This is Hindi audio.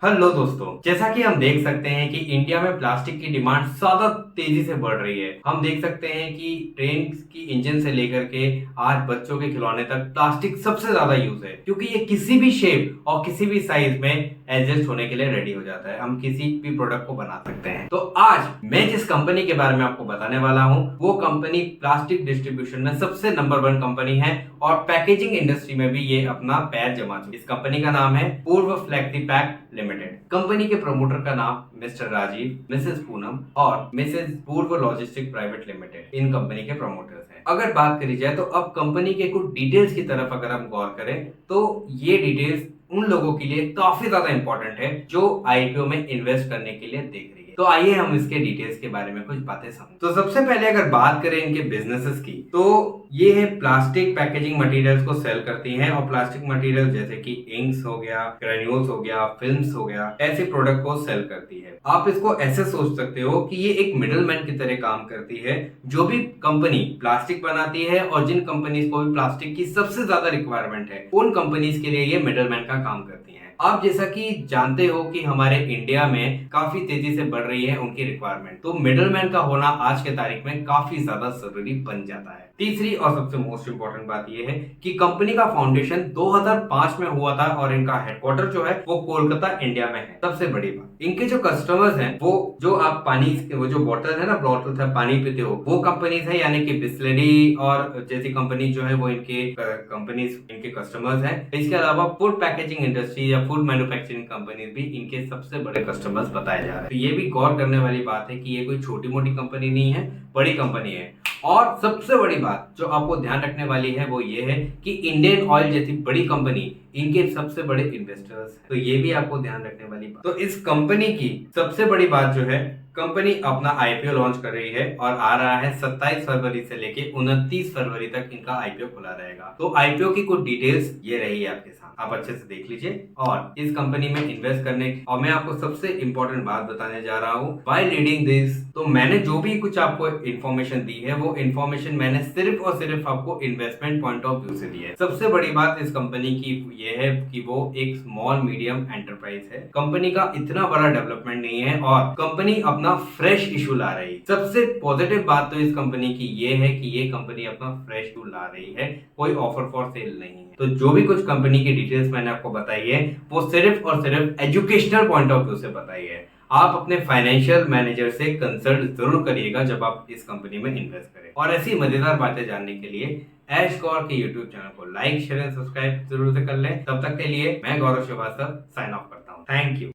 हेलो दोस्तों, जैसा कि हम देख सकते हैं कि इंडिया में प्लास्टिक की डिमांड ज्यादा तेजी से बढ़ रही है। हम देख सकते हैं कि ट्रेन की इंजन से लेकर के आज बच्चों के खिलौने तक प्लास्टिक सबसे ज्यादा यूज है, क्योंकि ये किसी भी शेप और किसी भी साइज में एडजस्ट होने के लिए रेडी हो जाता है। हम किसी भी प्रोडक्ट को बना सकते हैं। तो आज मैं जिस कंपनी के बारे में आपको बताने वाला हूँ वो कंपनी प्लास्टिक डिस्ट्रीब्यूशन में सबसे नंबर 1 कंपनी है और पैकेजिंग इंडस्ट्री में भी ये अपना पैर जमा चुकी है। इस कंपनी का नाम है पूर्व फ्लेक्सी पैक लिमिटेड। कंपनी के प्रमोटर का नाम मिस्टर राजीव, मिसेस पूनम और मिसेस पूर्व लॉजिस्टिक प्राइवेट लिमिटेड इन कंपनी के प्रमोटर्स हैं। अगर बात करी जाए तो अब कंपनी के कुछ डिटेल्स की तरफ अगर हम गौर करें तो ये डिटेल्स उन लोगों के लिए काफी ज्यादा इंपॉर्टेंट है जो आईपीओ में इन्वेस्ट करने के लिए देख रही है। तो आइए हम इसके डिटेल्स के बारे में कुछ बातें समझें। तो सबसे पहले अगर बात करें इनके बिजनेसेस की, तो ये है प्लास्टिक पैकेजिंग मटेरियल्स को सेल करती हैं और प्लास्टिक मटेरियल जैसे कि इंक्स हो गया, ग्रेन्यूल्स हो गया, फिल्म्स हो गया, ऐसे प्रोडक्ट को सेल करती है। आप इसको ऐसे सोच सकते हो कि ये एक मिडलमैन की तरह काम करती है। जो भी कंपनी प्लास्टिक बनाती है और जिन कंपनीज को भी प्लास्टिक की सबसे ज्यादा रिक्वायरमेंट है उन कंपनीज के लिए ये मिडलमैन का काम करती है। आप जैसा कि जानते हो कि हमारे इंडिया में काफी तेजी से बढ़ रही है उनकी रिक्वायरमेंट, तो मिडलमैन का होना आज के तारीख में काफी ज्यादा जरूरी बन जाता है। तीसरी और सबसे मोस्ट इंपॉर्टेंट बात यह है कि कंपनी का फाउंडेशन 2005 में हुआ था और इनका हेडक्वार्टर जो है वो कोलकाता इंडिया में है। सबसे बड़ी बात, इनके जो कस्टमर्स हैं वो जो आप पानी वो जो बॉटल है ना, बॉटल से पानी पीते हो, वो कंपनीज है, यानी कि बिस्लरी और जैसी कंपनी जो है वो इनके कंपनीज इनके कस्टमर्स हैं। इसके अलावा फूड पैकेजिंग इंडस्ट्री या फूड मैन्युफैक्चरिंग कंपनीज भी इनके सबसे बड़े कस्टमर्स बताए जा रहे हैं। तो ये भी गौर करने वाली बात है कि ये कोई छोटी मोटी कंपनी नहीं है, बड़ी कंपनी है। और सबसे बड़ी बात जो आपको ध्यान रखने वाली है वो ये है कि इंडियन ऑयल जैसी बड़ी कंपनी इनके सबसे बड़े इन्वेस्टर्स हैं। तो ये भी आपको ध्यान रखने वाली बात। तो इस कंपनी की सबसे बड़ी बात जो है, कंपनी अपना आईपीओ लॉन्च कर रही है और आ रहा है 27 फरवरी से लेके 29 फरवरी तक इनका आईपीओ खुला रहेगा। तो आईपीओ की कुछ डिटेल्स ये रही है आपके साथ, आप अच्छे से देख लीजिए और इस कंपनी में इन्वेस्ट करने की। और मैं आपको सबसे इंपॉर्टेंट बात बताने जा रहा हूँ बाय रीडिंग दिस। तो मैंने जो भी कुछ आपको इन्फॉर्मेशन दी है वो इन्फॉर्मेशन मैंने सिर्फ और सिर्फ आपको इन्वेस्टमेंट पॉइंट ऑफ व्यू से दी है। सबसे बड़ी बात इस कंपनी की ये है कि वो एक स्मॉल मीडियम एंटरप्राइज है। कंपनी का इतना बड़ा डेवलपमेंट नहीं है और कंपनी अपना फ्रेश इशू ला रही है। सबसे पॉजिटिव बात तो इस कंपनी की ये है कि ये कंपनी अपना फ्रेश इशू ला रही है, कोई ऑफर फॉर सेल नहीं है। तो जो भी कुछ कंपनी की डिटेल्स मैंने आपको बताई है वो सिर्फ और सिर्फ एजुकेशनल पॉइंट ऑफ व्यू से बताई है। आप अपने फाइनेंशियल मैनेजर से कंसल्ट जरूर करिएगा जब आप इस कंपनी में इन्वेस्ट करें। और ऐसी मजेदार बातें जानने के लिए ऐश गौर के यूट्यूब चैनल को लाइक, शेयर एंड सब्सक्राइब जरूर से कर लें। तब तक के लिए मैं गौरव श्रीवास्तव साइन ऑफ करता हूँ। Thank you.